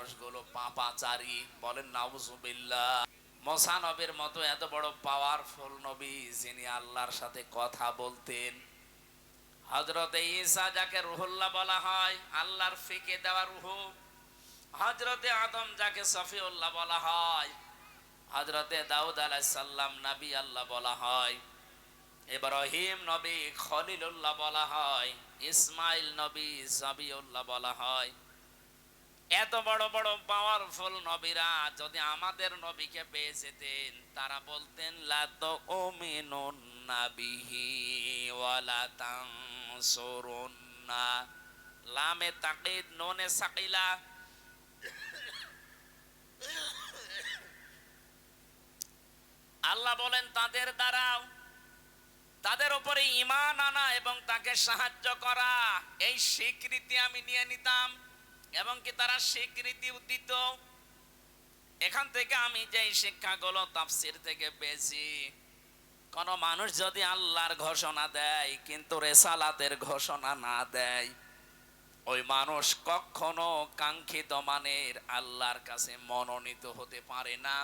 মানুষগুলো পাপাচারী, বলেন নাউজুবিল্লাহ। মুসা নবীর মতো এত বড় পাওয়ারফুল নবী, যিনি আল্লাহর সাথে কথা বলতেন। হযরতে ঈসা যাকে রুহুল্লাহ বলা হয়, আল্লাহর ফিকে দেওয়া রূহ। হযরতে আদম যাকে সফিউল্লাহ বলা হয়, হযরতে দাউদ আলাইহিস সালাম নবী আল্লাহ বলা হয়, ইব্রাহিম নবী খলিলুল্লাহ বলা হয়, ইসমাইল নবী জাবিউল্লাহ বলা হয়। এত বড় বড় পাওয়ারফুল নবীরা যদি আমাদের নবীকে পেয়ে যেতেন, তারা বলতেন লা তুমিনুন্না বিহি ওয়ালা তানসুরুন্না। লামে তাকিদ নুনে সাকিলা। আল্লাহ বলেন তাদের দ্বারাও, তাদের উপরে ঈমান আনা এবং তাকে সাহায্য করা, এই স্বীকৃতি আমি নিয়ে নিতাম এবং কি তারা স্বীকৃতি দিত। এখান থেকে আমি যে শিক্ষাগুলো তাফসীর থেকে পেয়েছি, কোন মানুষ যদি আল্লাহর ঘোষণা দেয় কিন্তু রেসালাতের ঘোষণা না দেয়, ওই মানুষ কখনো কাঙ্ক্ষিত মানের আল্লাহর কাছে মনোনীত হতে পারে না।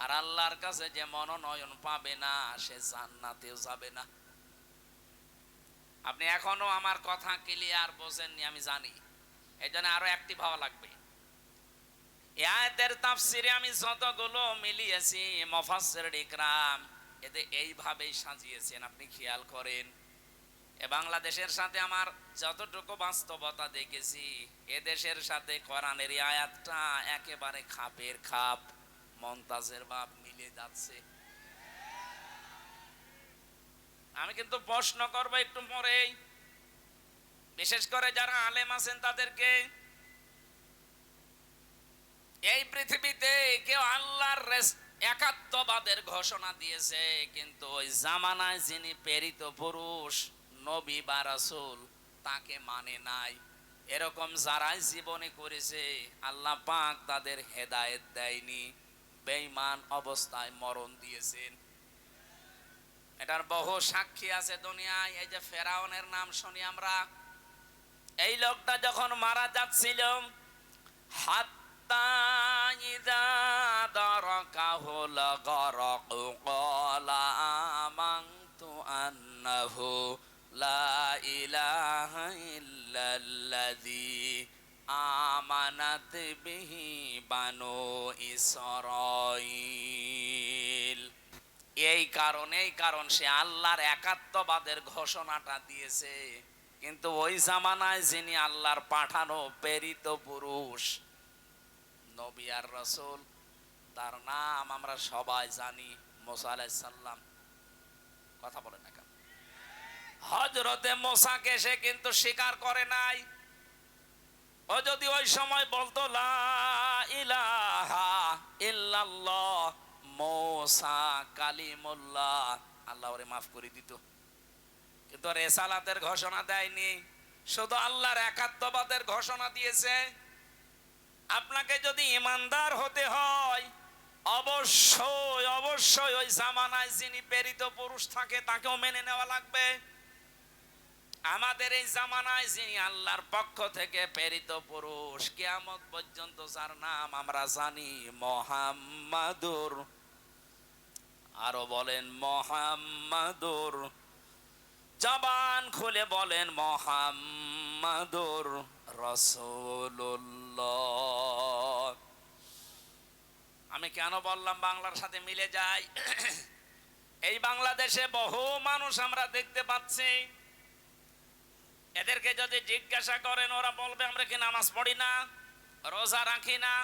আর আল্লাহর কাছে যে মনোনয়ন পাবে না, সে জান্নাতেও যাবে না। আপনি এখনো আমার কথা ক্লিয়ার বোঝেননি আমি জানি, এই জন্য আরো অ্যাক্টিভ হওয়া লাগবে। এই আয়াতের তাফসিরে আমি যতগুলো মিলিয়েছি, মুফাসসির ইকরাম এতে এইভাবেই সাজিয়েছেন, আপনি খেয়াল করেন। এ বাংলাদেশের সাথে আমার যতটুকু বাস্তবতা দেখেছি, এ দেশের সাথে কোরআনের এই আয়াতটা একেবারে খাপের খাপ, মমতাজের বাপ মিলে যাচ্ছে। আমি কিন্তু প্রশ্ন করবো একটু পরেই, বিশেষ করে যারা আলেম আছেন তাদেরকে। এই পৃথিবীতে কেউ আল্লাহর একাত্মবাদের ঘোষণা দিয়েছে, কিন্তু ওই জামানায় যিনি প্রেরিত পুরুষ নবী বা রাসূল, তাকে মানে নাই। এরকম যারাই জীবনে করেছে, আল্লাহ পাক তাদের হেদায়েত দেয়নি, বেঈমান অবস্থায় মরণ দিয়েছেন। এটার বহু সাক্ষী আছে দুনিয়ায়। এই যে ফেরাউনের নাম শুনি আমরা, এই লোকটা যখন মারা যাচ্ছিল, হাত্তা ইযা দারাকাহুল গরক ক্বালা আমানতু আন্নাহু লা ইলাহা ইল্লাল্লাযী আমানাত বিহি বানু ইসরাঈল। এই কারণ সে আল্লাহর একাত্মবাদের ঘোষণাটা দিয়েছে, কিন্তু ওই জামানায় যিনি আল্লাহর পাঠানো প্রেরিত পুরুষ নবী আর রাসূল, তার নাম আমরা সবাই জানি, মুসা আলাইহিস সালাম। কথা বলেন না কেন? হযরতে মুসাকে সে কিন্তু স্বীকার করে নাই। ও যদি ওই সময় বলতো লা ইলাহা ইল্লাল্লাহ মুসা কালিমুল্লাহ, আল্লাহ ওরে মাফ করে দিত। কিন্তু রেসালাতের ঘোষণা দেয়নি, শুধু আল্লাহর একাত্মবাদের ঘোষণা দিয়েছে। আপনাকে যদি ইমানদার হতে হয়, অবশ্যই অবশ্যই ওই জামানায় যিনি প্রেরিত পুরুষ থাকে তাকেও মেনে নেওয়া লাগবে। আমাদের এই জামানায় যিনি আল্লাহর পক্ষ থেকে প্রেরিত পুরুষ, কিয়ামত পর্যন্ত যার নাম আমরা জানি, মুহাম্মাদুর, আরো বলেন মুহাম্মাদুর, জবান খুলে বলেন মুহাম্মাদুর রাসূলুল্লাহ। আমি কেন বললাম বাংলার সাথে মিলে যায়? এই বাংলাদেশে বহু মানুষ আমরা দেখতে পাচ্ছি, এদেরকে যদি জিজ্ঞাসা করেন, ওরা বলবে আমরা কি নামাজ পড়ি না, রোজা রাখি না,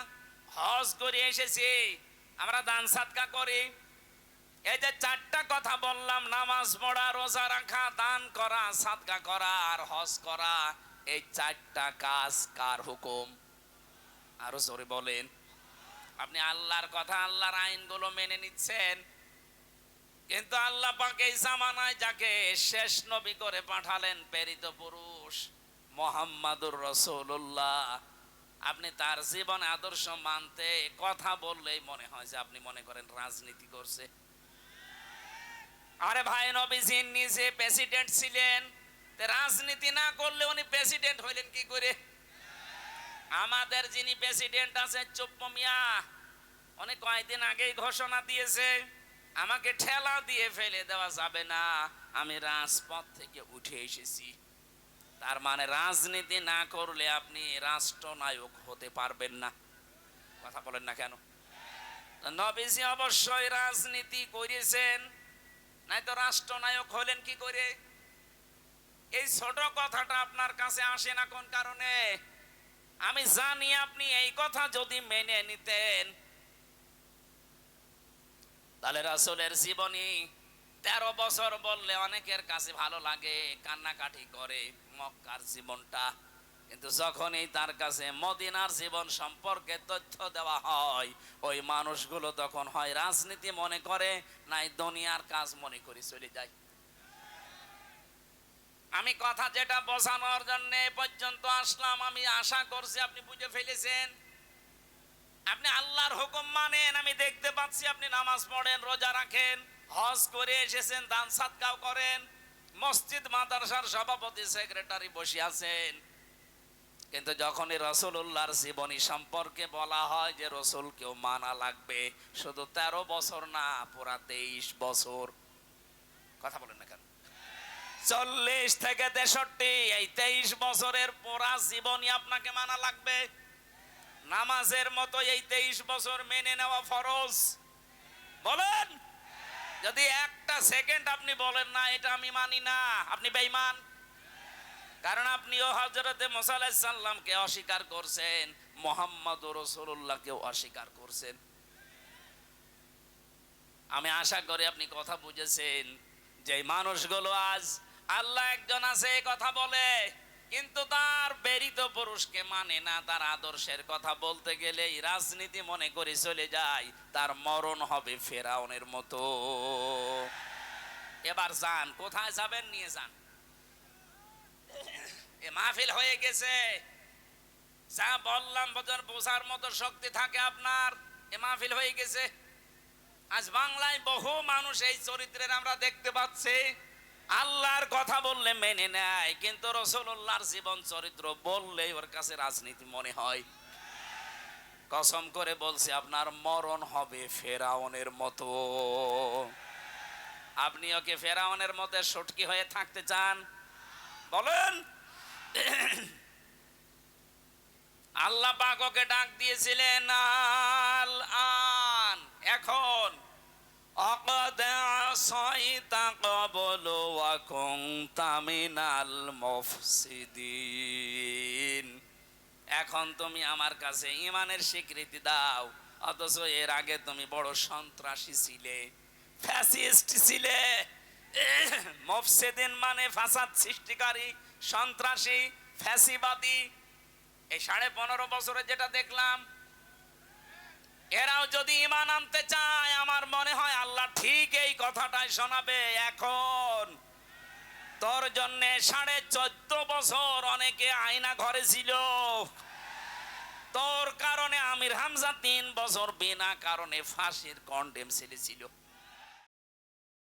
হজ করে এসেছি, আমরা দান সাদকা করি। এই যে চারটা কথা বললাম, নামাজ পড়া, রোজা রাখা, দান করা, সাদকা করা আর হজ করা, এই চারটা কাজ কার হুকুম? আরো জোরে বলেন। আপনি আল্লাহর কথা, আল্লাহর আইনগুলো মেনে নিচ্ছেন, কিন্তু আল্লাহ পাক এই জামানায় যাকে শেষ নবী করে পাঠালেন, প্রেরিত পুরুষ মুহাম্মাদুর রাসূলুল্লাহ, আপনি তার জীবন আদর্শ মানতে কথা বললেই মনে হয় যে আপনি মনে করেন রাজনীতি করছে। আরে ভাই, নবীজি নিজে প্রেসিডেন্ট ছিলেন, রাজনীতি না করলে উনি প্রেসিডেন্ট হইলেন কি করে? আমাদের যিনি প্রেসিডেন্ট আছে চুপ্পু মিয়া, অনেক কয়েকদিন আগেই ঘোষণা দিয়েছে আমাকে ঠেলা দিয়ে ফেলে দেওয়া যাবে না, আমি রাজপথ থেকে উঠে এসেছি। তার মানে রাজনীতি না করলে আপনি রাষ্ট্রনায়ক হতে পারবেন না। কথা বলেন না কেন? নবীজি অবশ্যই রাজনীতি করেছেন, নাই তো রাষ্ট্রনায়ক হলেন কি করে? এই ছোট কথাটা আপনার কাছে আসে না কোন কারণে? আমি জানি আপনি এই কথা যদি মেনে নিতেন তাহলে রাসূলের জীবনী 13 বছর বললে অনেকের কাছে ভালো লাগে, কান্নাকাটি করে মক্কার জীবনটা। কিন্তু যখনই তার কাছে মদিনার জীবন সম্পর্কে তথ্য দেওয়া হয়, ওই মানুষগুলো তখন হয় রাজনীতি মনে করে, নাই দুনিয়ার কাজ মনে করে চলে যায়। আমি কথা যেটা বোঝানোর জন্য পর্যন্ত আসলাম, আমি আশা করছি আপনি বুঝে ফেলেছেন। আপনি আল্লাহর হুকুম মানেন, আমি দেখতে পাচ্ছি আপনি নামাজ পড়েন, রোজা রাখেন, হজ করে এসেছেন, দান সাদকাও করেন, মসজিদ মাদ্রাসার সভাপতি সেক্রেটারি বসে আছেন। কিন্তু যখনই রাসূলুল্লাহর জীবনী সম্পর্কে বলা হয় যে রাসূলকেও মানা লাগবে, শুধু 13 বছর না, পুরা 23 বছর। কথা বলেন না কেন? 40 থেকে 63, এই 23 বছরের পুরা জীবনী আপনাকে মানা লাগবে। নামাজের মতো এই 23 বছর মেনে নেওয়া ফরজ। বলেন, যদি একটা সেকেন্ড আপনি বলেন না এটা আমি মানি না, আপনি বেঈমান। কারণ আপনিও হযরতে মুসা আলাইহিস সালামকে অস্বীকার করছেন, মুহাম্মদুর রাসূলুল্লাহকেও অস্বীকার করছেন। আমি আশা করি আপনি কথা বুঝেছেন। যে মানুষগুলো আজ আল্লাহ একজন আছে কথা বলে, কিন্তু তার প্রেরিত পুরুষকে মানে না, তার আদর্শের কথা বলতে গেলেই রাজনীতি মনে করে চলে যায়, তার মরণ হবে ফেরাউনের মতো। এবার যান, কোথায় যাবেন নিয়ে যান। এ মাহফিল হয়ে গেছে, যা বললাম বোঝার মতো শক্তি থাকে আপনার। এ মাহফিল হয়ে গেছে। আজ বাংলায় বহু মানুষ এই চরিত্রের আমরা দেখতে পাচ্ছি। আল্লাহর কথা বললে মেনে নেয়, কিন্তু রাসূলুল্লাহর জীবন চরিত্র বললেই ওর কাছে রাজনীতি মনে হয়। কসম করে বলছি, আপনার মরণ হবে ফেরাউনের মতো। আপনি ওকে ফেরাউনের মতো সটকি হয়ে থাকতে চান? বলেন। আল্লাহ পাক ওকে ডাক দিয়েছিলেন আল আন, এখন অকদ আসাইতা ক্বাবলু ওয়া কুনতা মিনাল মুফসিদিন। এখন তুমি আমার কাছে ঈমানের স্বীকৃতি দাও, অথচ এর আগে তুমি বড় সন্ত্রাসী ছিলে, ফ্যাসিস্ট ছিলে। মুফসিদিন মানে ফাসাদ সৃষ্টিকারী, সন্ত্রাসী, ফ্যাসিবাদী। এই 15.5 বছরে যেটা দেখলাম, এরাও যদি ঈমান আনতে চায়, আমার মনে হয় আল্লাহ ঠিক এই কথাটাই শোনাবে। এখন তোর জন্য 14.5 বছর অনেকে আয়না ঘরে ছিল, তোর কারণে আমির হামজা 3 বছর বিনা কারণে ফাঁসির কন্ডেম ছিল।